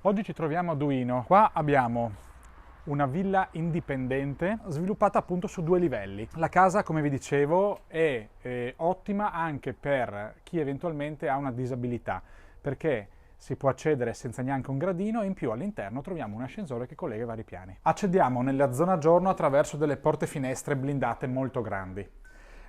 Oggi ci troviamo a Duino. Qua abbiamo una villa indipendente sviluppata appunto su 2 livelli. La casa, come vi dicevo, è ottima anche per chi eventualmente ha una disabilità, perché si può accedere senza neanche un gradino e in più all'interno troviamo un ascensore che collega i vari piani. Accediamo nella zona giorno attraverso delle porte finestre blindate molto grandi.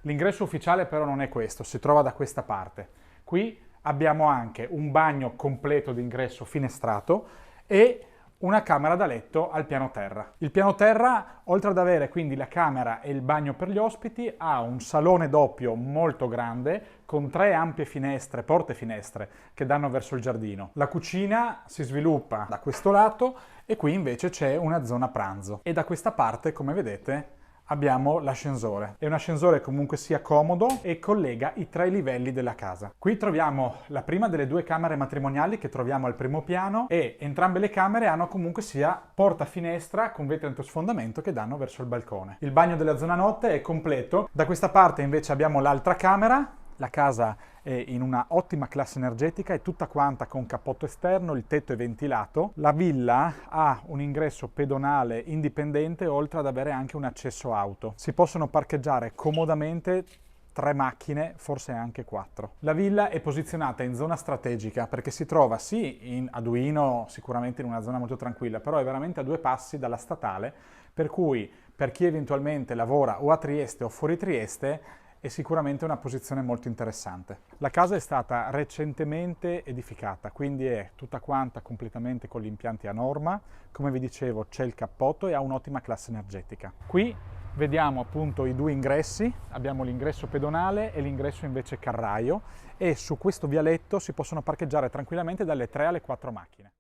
L'ingresso ufficiale però non è questo, si trova da questa parte. Qui abbiamo anche un bagno completo d'ingresso finestrato e una camera da letto al piano terra. Il piano terra, oltre ad avere quindi la camera e il bagno per gli ospiti, ha un salone doppio molto grande con 3 ampie finestre, porte finestre, che danno verso il giardino. La cucina si sviluppa da questo lato e qui invece c'è una zona pranzo. E da questa parte, come vedete, abbiamo l'ascensore. È un ascensore comunque sia comodo e collega i 3 livelli della casa. Qui troviamo la prima delle 2 camere matrimoniali che troviamo al primo piano e entrambe le camere hanno comunque sia porta finestra con vetri antisfondamento che danno verso il balcone. Il bagno della zona notte è completo. Da questa parte invece abbiamo l'altra camera. La casa è in una ottima classe energetica, è tutta quanta con cappotto esterno, il tetto è ventilato. La villa ha un ingresso pedonale indipendente, oltre ad avere anche un accesso auto. Si possono parcheggiare comodamente 3 macchine, forse anche 4. La villa è posizionata in zona strategica perché si trova sì a Duino, sicuramente in una zona molto tranquilla, però è veramente a 2 passi dalla statale, per cui per chi eventualmente lavora o a Trieste o fuori Trieste è sicuramente una posizione molto interessante. La casa è stata recentemente edificata, quindi è tutta quanta completamente con gli impianti a norma. Come vi dicevo, c'è il cappotto e ha un'ottima classe energetica. Qui vediamo appunto i 2 ingressi, abbiamo l'ingresso pedonale e l'ingresso invece carraio e su questo vialetto si possono parcheggiare tranquillamente dalle 3 alle 4 macchine.